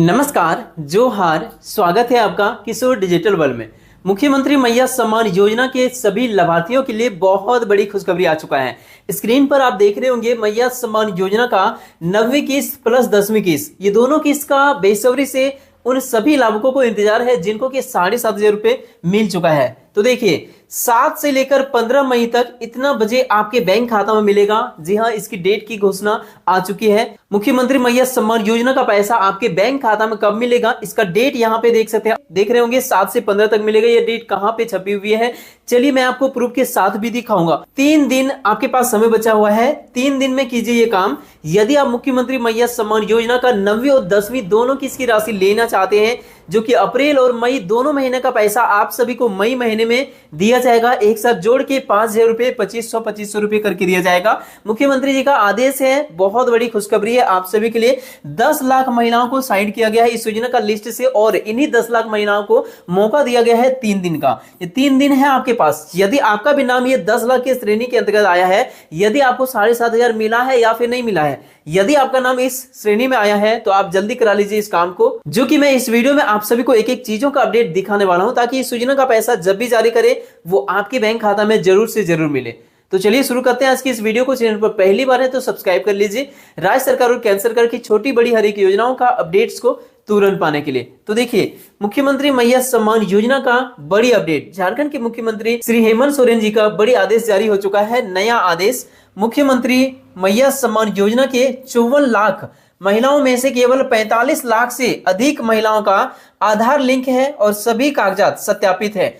नमस्कार, जोहार। स्वागत है आपका किशोर डिजिटल वर्ल्ड में। मुख्यमंत्री मैया सम्मान योजना के सभी लाभार्थियों के लिए बहुत बड़ी खुशखबरी आ चुका है। स्क्रीन पर आप देख रहे होंगे मैया सम्मान योजना का 9वीं किस्त प्लस 10वीं किस्त, ये दोनों किस्त का बेसब्री से उन सभी लाभुकों को इंतजार है जिनको कि 7,500 रुपए मिल चुका है। तो देखिए 7 से लेकर 15 मई तक इतना बजे आपके बैंक खाता में मिलेगा। जी हाँ, इसकी डेट की घोषणा आ चुकी है। मुख्यमंत्री मैया सम्मान योजना का पैसा आपके बैंक खाता में कब मिलेगा, इसका डेट यहाँ पे देख सकते हैं। देख रहे होंगे 7 से 15 तक मिलेगा। ये डेट कहाँ पे छपी हुई है, चलिए मैं आपको प्रूफ के साथ भी दिखाऊंगा। 3 दिन आपके पास समय बचा हुआ है। 3 दिन में कीजिए ये काम। यदि आप मुख्यमंत्री मैया सम्मान योजना का 9वीं और 10वीं दोनों किस्त की राशि लेना चाहते हैं, जो कि अप्रैल और मई दोनों महीने का पैसा आप सभी को मई महीने में दिया जाएगा, एक साथ जोड़ के 5,000 रुपए 2500 रुपए करके दिया जाएगा। मुख्यमंत्री जी का आदेश है, बहुत बड़ी खुशखबरी है आप सभी के लिए। 10 लाख महिलाओं को साइड किया गया है इस योजना का लिस्ट से, और इन्हीं 10 लाख महिलाओं को मौका दिया गया है 3 दिन का। ये 3 दिन है आपके पास। यदि आपका भी नाम ये 10 लाख की श्रेणी के अंतर्गत आया है, यदि आपको 7,500 मिला है या फिर नहीं मिला है, यदि आपका नाम इस श्रेणी में आया है तो आप जल्दी करा लीजिए इस काम को, जो कि मैं इस वीडियो में आप सभी को एक एक चीजों का अपडेट दिखाने वाला हूं, ताकि इस योजना का पैसा जब भी जारी करे वो आपके बैंक खाता में जरूर से जरूर मिले। तो चलिए शुरू करते हैं आज की इस वीडियो को। चैनल पर पहली बार है तो सब्सक्राइब कर लीजिए राज्य सरकार और केंद्र सरकार की छोटी बड़ी हर एक योजनाओं का अपडेट्स को तुरंत पाने के लिए। तो देखिए, मुख्यमंत्री मैया सम्मान योजना का बड़ी अपडेट। झारखंड के मुख्यमंत्री श्री हेमंत सोरेन जी का बड़ी आदेश जारी हो चुका है। नया आदेश, मुख्यमंत्री मैया सम्मान योजना के 54 लाख महिलाओं में से केवल 45 लाख से अधिक महिलाओं का आधार लिंक है और सभी कागजात सत्यापित है।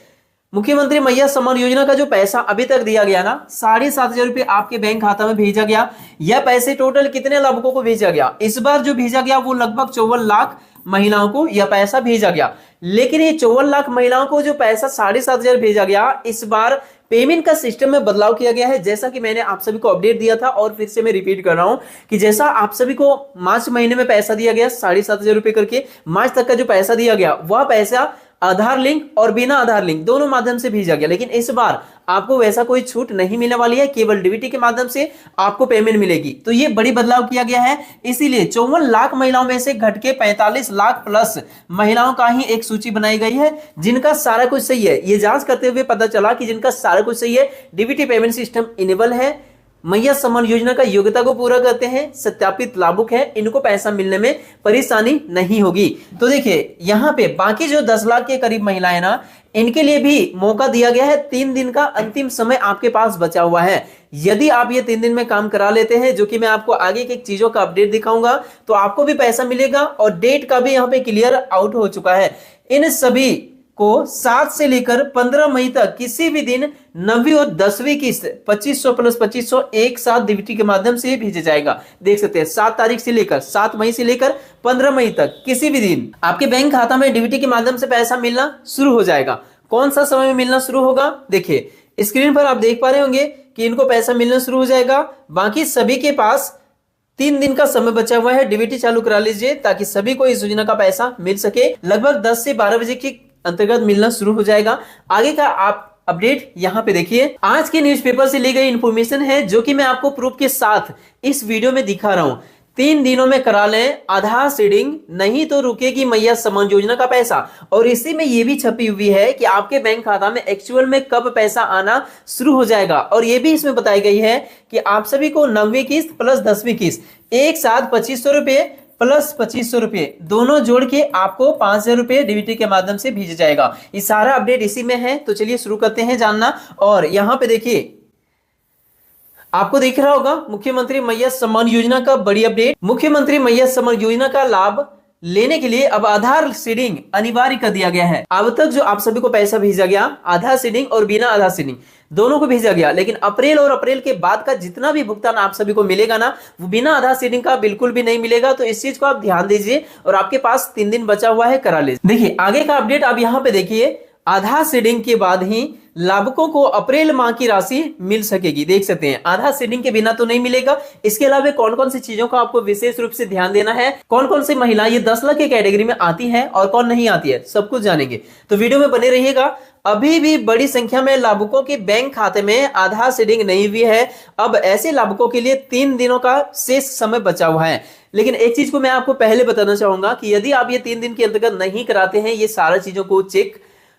मुख्यमंत्री मैया सम्मान योजना का जो पैसा अभी तक दिया गया ना, 7,500 रुपए आपके बैंक खाता में भेजा गया। यह पैसे टोटल कितने लाभुकों को भेजा गया, इस बार जो भेजा गया वो लगभग 54 लाख महिलाओं को यह पैसा भेजा गया। लेकिन ये 54 लाख महिलाओं को जो पैसा 7,500 भेजा गया, इस बार पेमेंट का सिस्टम में बदलाव किया गया है। जैसा कि मैंने आप सभी को अपडेट दिया था और फिर से मैं रिपीट कर रहा हूं कि जैसा आप सभी को मार्च महीने में पैसा दिया गया 7,500 रुपए करके, मार्च तक का जो पैसा दिया गया वह पैसा आधार लिंक और बिना आधार लिंक दोनों माध्यम से भेजा गया। लेकिन इस बार आपको वैसा कोई छूट नहीं मिलने वाली है, केवल डीबीटी के माध्यम से आपको पेमेंट मिलेगी। तो ये बड़ी बदलाव किया गया है। इसीलिए 54 लाख महिलाओं में से घट के 45 लाख प्लस महिलाओं का ही एक सूची बनाई गई है, जिनका सारा कुछ सही है। ये जांच करते हुए पता चला कि जिनका सारा कुछ सही है, डीबीटी पेमेंट सिस्टम इनेबल है, मैया सम्मान योजना का योग्यता को पूरा करते हैं, सत्यापित लाभुक है, इनको पैसा मिलने में परेशानी नहीं होगी। तो देखिए यहाँ पे बाकी जो 10 लाख के करीब महिलाएं ना, इनके लिए भी मौका दिया गया है। 3 दिन का अंतिम समय आपके पास बचा हुआ है। यदि आप ये 3 दिन में काम करा लेते हैं, जो कि मैं आपको आगे की चीजों का अपडेट दिखाऊंगा, तो आपको भी पैसा मिलेगा। और डेट का भी यहाँ पे क्लियर आउट हो चुका है। इन सभी को 7 से लेकर 15 मई तक किसी भी दिन 9वीं और 10वीं किस्त 2500 प्लस 2500 एक साथ डीबीटी के माध्यम से भेजा जाएगा। देख सकते हैं 7 तारीख से लेकर 7 मई से लेकर 15 मई तक किसी भी दिन आपके बैंक खाता में डीबीटी के माध्यम से पैसा मिलना शुरू हो जाएगा। कौन सा समय में मिलना शुरू होगा, देखिए स्क्रीन पर आप देख पा रहे होंगे कि इनको पैसा मिलना शुरू हो जाएगा। बाकी सभी के पास 3 दिन का समय बचा हुआ है। डीबीटी चालू करा लीजिए ताकि सभी को इस योजना का पैसा मिल सके। लगभग 10 से 12 बजे के अंतर्गत मिलना शुरू हो जाएगा। आगे का आप अपडेट यहाँ पे देखिए, आज के न्यूज़पेपर से ली गई इंफॉर्मेशन है, जो कि मैं आपको प्रूफ के साथ इस वीडियो में दिखा रहा हूं। 3 दिनों में करा लें आधार सीडिंग, नहीं तो रुकेगी मैया सम्मान योजना का पैसा। और इसी में ये भी छपी हुई है कि आपके बैंक खाता में एक्चुअल में कब पैसा आना शुरू हो जाएगा। और ये भी इसमें बताई गई है कि आप सभी को 9वीं किस्त प्लस 10वीं किस्त एक साथ 2500 रुपए प्लस 2500 रुपए दोनों जोड़ के आपको 5,000 रुपए डीबीटी के माध्यम से भेजा जाएगा। ये सारा अपडेट इसी में है। तो चलिए शुरू करते हैं जानना। और यहाँ पे देखिए, आपको दिख रहा होगा मुख्यमंत्री मैया सम्मान योजना का बड़ी अपडेट। मुख्यमंत्री मैया सम्मान योजना का लाभ लेने के लिए अब आधार सीडिंग अनिवार्य कर दिया गया है। अब तक जो आप सभी को पैसा भेजा गया, आधार सीडिंग और बिना आधार सीडिंग दोनों को भेजा गया, लेकिन अप्रैल और अप्रैल के बाद का जितना भी भुगतान आप सभी को मिलेगा ना, वो बिना आधार सीडिंग का बिल्कुल भी नहीं मिलेगा। तो इस चीज को आप ध्यान दीजिए और आपके पास 3 दिन बचा हुआ है, करा लीजिए। देखिए आगे का अपडेट आप यहाँ पे देखिए, आधार सीडिंग के बाद ही लाभुकों को अप्रैल माह की राशि मिल सकेगी। देख सकते हैं आधार सीडिंग के बिना तो नहीं मिलेगा। इसके अलावा कौन कौन सी चीजों का आपको विशेष रूप से ध्यान देना है, कौन कौन सी महिला ये 10 लाख की कैटेगरी में आती है और कौन नहीं आती है, सब कुछ जानेंगे। तो वीडियो में बने रहिएगा। अभी भी बड़ी संख्या में लाभुकों के बैंक खाते में आधार सीडिंग नहीं हुई है। अब ऐसे लाभुकों के लिए 3 दिनों का शेष समय बचा हुआ है। लेकिन एक चीज को मैं आपको पहले बताना चाहूंगा कि यदि आप ये 3 दिन के अंतर्गत नहीं कराते हैं ये सारा चीजों को चेक,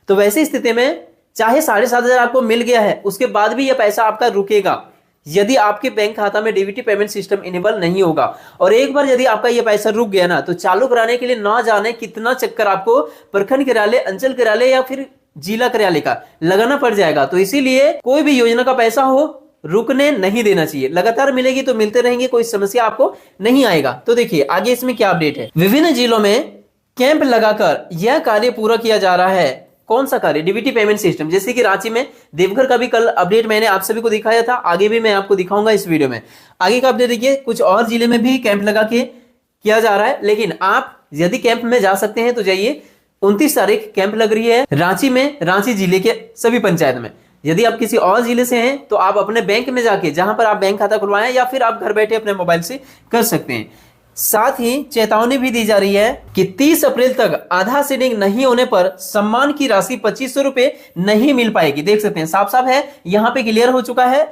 तो वैसी स्थिति में चाहे 7,500 आपको मिल गया है, उसके बाद भी यह पैसा आपका रुकेगा यदि आपके बैंक खाता में डीबीटी पेमेंट सिस्टम इनेबल नहीं होगा। और एक बार यदि आपका ये पैसा रुक गया ना, तो चालू कराने के लिए ना जाने कितना चक्कर आपको प्रखंड कार्यालय, अंचल कार्यालय या फिर जिला कार्यालय का लगाना पड़ जाएगा। तो इसीलिए कोई भी योजना का पैसा हो रुकने नहीं देना चाहिए, लगातार मिलेगी तो मिलते रहेंगे, कोई समस्या आपको नहीं आएगा। तो देखिए आगे इसमें क्या अपडेट है। विभिन्न जिलों में कैंप लगाकर यह कार्य पूरा किया जा रहा है। कौन सा कार्य? DBT payment system. जैसे कि रांची में, देवघर का भी कल अपडेट मैंने आप सभी को दिखाया था, आगे भी मैं आपको दिखाऊंगा इस वीडियो में। आगे का अपडेट देखिए, कुछ और जिले में भी कैंप लगा के किया जा रहा है, लेकिन आप यदि कैंप में जा सकते हैं तो जाइए। 29 तारीख कैंप लग रही है रांची में, रांची जिले के सभी पंचायत में। यदि आप किसी और जिले से हैं तो आप अपने बैंक में जाके, जहां पर आप बैंक खाता खुलवाएं या फिर आप घर बैठे अपने मोबाइल से कर सकते हैं। साथ ही चेतावनी भी दी जा रही है कि 30 अप्रैल तक आधार सीडिंग नहीं होने पर सम्मान की राशि 2500 रुपए नहीं मिल पाएगी। देख सकते हैं साफ साफ है, यहां पे क्लियर हो चुका है,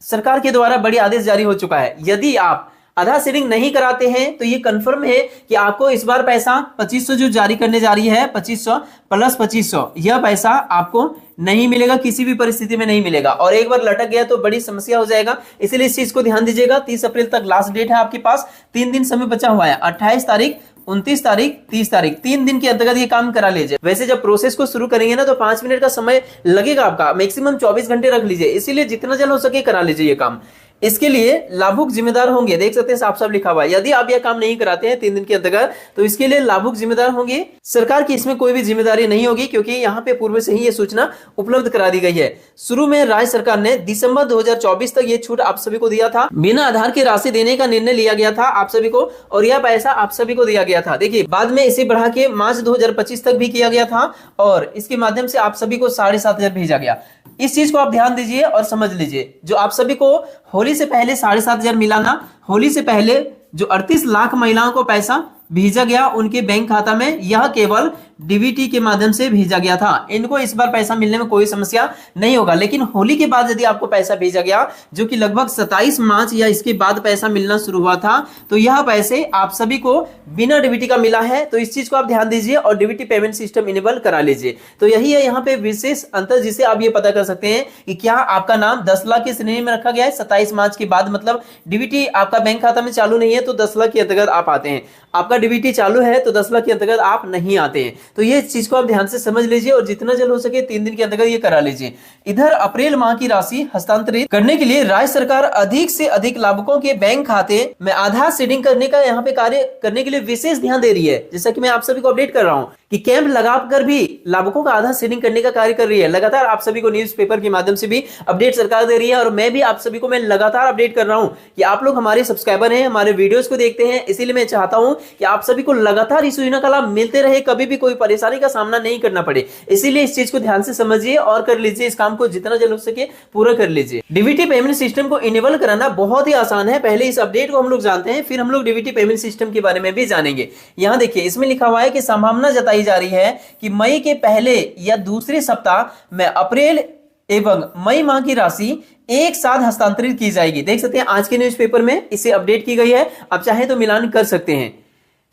सरकार के द्वारा बड़ी आदेश जारी हो चुका है। यदि आप आधार सीडिंग नहीं कराते हैं तो ये कंफर्म है कि आपको इस बार पैसा 2500 जो जारी करने जा रही है, 2500 प्लस 2500, यह पैसा आपको नहीं मिलेगा, किसी भी परिस्थिति में नहीं मिलेगा। और एक बार लटक गया तो बड़ी समस्या हो जाएगा, इसलिए इस चीज को ध्यान दीजिएगा। 30 अप्रैल तक लास्ट डेट है आपके पास, 3 दिन समय बचा हुआ है। 28 तारीख, 29 तारीख, 30 तारीख, 3 दिन के अंतर्गत ये काम करा लीजिए। वैसे जब प्रोसेस को शुरू करेंगे ना तो 5 मिनट का समय लगेगा आपका, मैक्सिमम 24 घंटे रख लीजिए, इसीलिए जितना जल्द हो सके करा लीजिए ये काम। इसके लिए लाभुक जिम्मेदार होंगे, देख सकते हैं साफ साफ लिखा हुआ है। यदि आप यह काम नहीं कराते हैं 3 दिन के अंतर्गत तो इसके लिए लाभुक जिम्मेदार होंगे, सरकार की इसमें कोई भी जिम्मेदारी नहीं होगी, क्योंकि यहाँ पे पूर्व से ही ये सूचना उपलब्ध करा दी गई है। शुरू में राज्य सरकार ने दिसंबर 2024 तक ये छूट आप सभी को दिया था, बिना आधार की राशि देने का निर्णय लिया गया था आप सभी को, और यह पैसा आप सभी को दिया गया था। देखिए बाद में इसे बढ़ा के मार्च 2025 तक भी किया गया था, और इसके माध्यम से आप सभी को 7,500 भेजा गया। इस चीज को आप ध्यान दीजिए और समझ लीजिए। जो आप सभी को होली से पहले 7,500 मिला ना, होली से पहले जो 38 लाख महिलाओं को पैसा भेजा गया उनके बैंक खाता में, यह केवल डीबीटी के माध्यम से भेजा गया था। इनको इस बार पैसा मिलने में कोई समस्या नहीं होगा। लेकिन होली के बाद यदि आपको पैसा भेजा गया, जो कि लगभग 27 मार्च या इसके बाद पैसा मिलना शुरू हुआ था, तो यह पैसे आप सभी को बिना डीबीटी का मिला है। तो इस चीज को आप ध्यान दीजिए और डीबीटी पेमेंट सिस्टम इनेबल करा लीजिए। तो यही है यहाँ पे विशेष अंतर, जिसे आप ये पता कर सकते हैं कि क्या आपका नाम 10 लाख की श्रेणी में रखा गया है 27 मार्च के बाद, मतलब डीबीटी आपका बैंक खाता में चालू नहीं है तो 10 लाख के अंतर्गत आप आते हैं, आपका डीबीटी चालू है तो 10 लाख के अंतर्गत आप नहीं आते हैं। तो ये चीज को आप ध्यान से समझ लीजिए और जितना जल्द हो सके 3 दिन के अंतर्गत ये करा लीजिए। इधर अप्रैल माह की राशि हस्तांतरित करने के लिए राज्य सरकार अधिक से अधिक लाभुकों के बैंक खाते में आधार सीडिंग करने का यहाँ पे कार्य करने के लिए विशेष ध्यान दे रही है। जैसा कि मैं आप सभी को अपडेट कर रहा हूँ कि कैंप लगाकर भी लाभुकों का आधार सीडिंग करने का कार्य कर रही है। लगातार आप सभी को न्यूज़पेपर के माध्यम से भी अपडेट सरकार दे रही है, और मैं भी आप सभी को मैं लगातार अपडेट कर रहा हूं कि आप लोग हमारे सब्सक्राइबर हैं, हमारे वीडियोस को देखते हैं, इसीलिए मैं चाहता हूं कि आप सभी को लगातार इस योजना का लाभ मिलते रहे, कभी भी कोई परेशानी का सामना नहीं करना पड़े। इसीलिए इस चीज को ध्यान से समझिए और कर लीजिए, इस काम को जितना जल्द हो सके पूरा कर लीजिए। डीबीटी पेमेंट सिस्टम को इनेबल कराना बहुत ही आसान है। पहले इस अपडेट को हम लोग जानते हैं, फिर हम लोग डीबीटी पेमेंट सिस्टम के बारे में भी जानेंगे। यहां देखिए इसमें लिखा हुआ है कि संभावना जताई जा रही है कि मई के पहले या दूसरे सप्ताह में अप्रैल एवं मई माह की राशि एक साथ हस्तांतरित की जाएगी। देख सकते हैं आज के न्यूज़पेपर में इसे अपडेट की गई है, आप चाहे तो मिलान कर सकते हैं।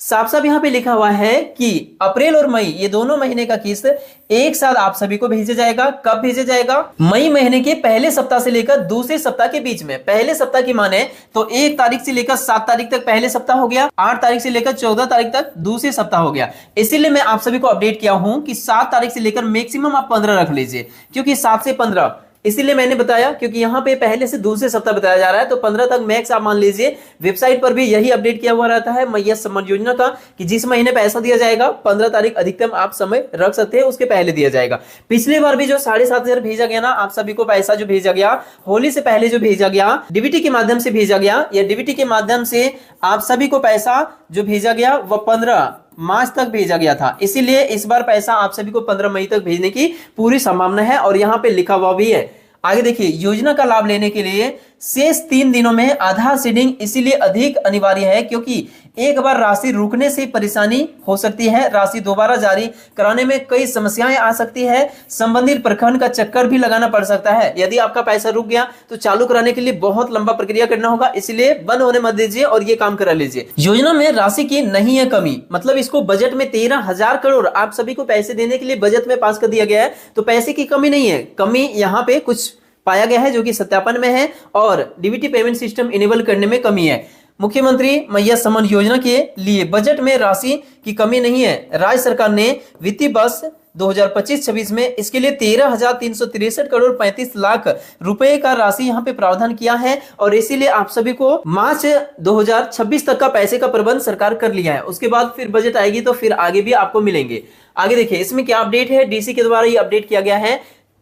साफ साफ यहाँ पे लिखा हुआ है कि अप्रैल और मई ये दोनों महीने का किस्त एक साथ आप सभी को भेजा जाएगा। कब भेजा जाएगा? मई महीने के पहले सप्ताह से लेकर दूसरे सप्ताह के बीच में। पहले सप्ताह की माने तो 1 तारीख से लेकर 7 तारीख तक पहले सप्ताह हो गया, 8 तारीख से लेकर 14 तारीख तक दूसरे सप्ताह हो गया। इसीलिए मैं आप सभी को अपडेट किया हूं कि 7 तारीख से लेकर मैक्सिमम आप 15 रख लीजिए, क्योंकि 7 से 15 इसीलिए मैंने बताया, क्योंकि यहाँ पे पहले से दूसरे सप्ताह बताया जा रहा है, तो 15 तक मैक्स आप मान लीजिए। वेबसाइट पर भी यही अपडेट किया हुआ रहता है मैया सम्मान योजना का, कि जिस महीने पैसा दिया जाएगा 15 तारीख अधिकतम आप समय रख सकते हैं, उसके पहले दिया जाएगा। पिछली बार भी जो 7,500 भेजा गया ना, आप सभी को पैसा जो भेजा गया होली से पहले जो भेजा गया डीबीटी के माध्यम से भेजा गया, या डीबीटी के माध्यम से आप सभी को पैसा जो भेजा गया वह 15 मार्च तक भेजा गया था। इसीलिए इस बार पैसा आप सभी को 15 मई तक भेजने की पूरी संभावना है, और यहाँ पे लिखा हुआ भी है। आगे देखिए, योजना का लाभ लेने के लिए शेष 3 दिनों में आधार सीडिंग इसीलिए अधिक अनिवार्य है क्योंकि एक बार राशि रुकने से परेशानी हो सकती है। राशि दोबारा जारी कराने में कई समस्याएं आ सकती है। संबंधित प्रखंड का चक्कर भी लगाना पड़ सकता है। यदि आपका पैसा रुक गया तो चालू कराने के लिए बहुत लंबा प्रक्रिया करना होगा, इसलिए बंद होने मत दीजिए और ये काम करा लीजिए। योजना में राशि की नहीं है कमी, मतलब इसको बजट में 13,000 करोड़ आप सभी को पैसे देने के लिए बजट में पास कर दिया गया है, तो पैसे की कमी नहीं है। कमी यहाँ पे कुछ पाया गया है जो कि सत्यापन में है और डीबीटी पेमेंट सिस्टम इनेबल करने में कमी है। मुख्यमंत्री मैया सम्मान योजना के लिए बजट में राशि की कमी नहीं है। राज्य सरकार ने वित्तीय वर्ष 2025-26 में इसके लिए 13,363 करोड़ 35 लाख रुपए का राशि यहाँ पे प्रावधान किया है और इसीलिए आप सभी को मार्च 2026 तक का पैसे का प्रबंध सरकार कर लिया है। उसके बाद फिर बजट आएगी तो फिर आगे भी आपको मिलेंगे। आगे देखिए इसमें क्या अपडेट है। डीसी के द्वारा ये अपडेट किया गया है,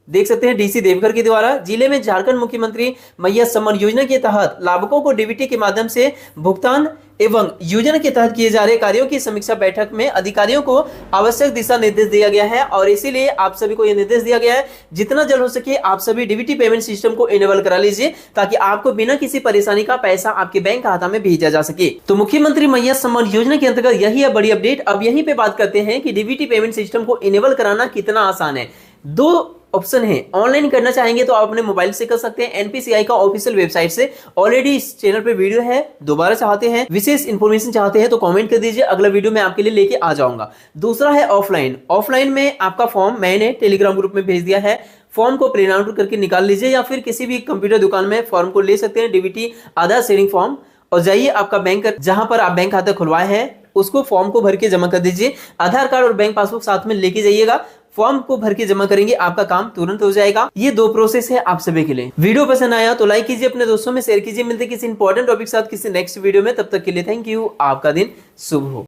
देख सकते हैं। डीसी देवघर के द्वारा जिले में झारखंड मुख्यमंत्री मैया सम्मान योजना के तहत लाभुकों को डीबीटी के माध्यम से भुगतान एवं योजना के तहत किए जा रहे कार्यों की समीक्षा बैठक में अधिकारियों को आवश्यक दिशा निर्देश दिया गया है और इसीलिए आप सभी को यह निर्देश दिया गया है जितना जल्द हो सके आप सभी डीबीटी पेमेंट सिस्टम को इनेबल करा लीजिए ताकि आपको बिना किसी परेशानी का पैसा आपके बैंक खाता में भेजा जा सके। तो मुख्यमंत्री मैया सम्मान योजना के अंतर्गत यही है बड़ी अपडेट। अब यहीं पे बात करते हैं कि डीबीटी पेमेंट सिस्टम को इनेबल कराना कितना आसान है। 2 ऑप्शन है। ऑनलाइन करना चाहेंगे तो आप अपने मोबाइल से कर सकते हैं, एनपीसीआई का ऑफिशियल वेबसाइट से। ऑलरेडी इस चैनल पे वीडियो है, दोबारा चाहते हैं विशेष इंफॉर्मेशन चाहते हैं तो कमेंट कर दीजिए, अगला वीडियो मैं आपके लिए लेके आ जाऊंगा। दूसरा है ऑफलाइन। ऑफलाइन में आपका फॉर्म मैंने टेलीग्राम ग्रुप में भेज दिया है, फॉर्म को प्रिंट आउट करके निकाल लीजिए या फिर किसी भी कंप्यूटर दुकान में फॉर्म को ले सकते हैं, डीबीटी आधार शेयरिंग फॉर्म, और जाइए आपका बैंक जहां पर आप बैंक खाता खुलवाए हैं उसको फॉर्म को भर के जमा कर दीजिए। आधार कार्ड और बैंक पासबुक साथ में लेके जाइएगा, फॉर्म को भर के जमा करेंगे, आपका काम तुरंत हो जाएगा। ये 2 प्रोसेस है आप सभी के लिए। वीडियो पसंद आया तो लाइक कीजिए, अपने दोस्तों में शेयर कीजिए। मिलते किसी इंपॉर्टेंट टॉपिक के साथ किसी नेक्स्ट वीडियो में, तब तक के लिए थैंक यू। आपका दिन शुभ हो।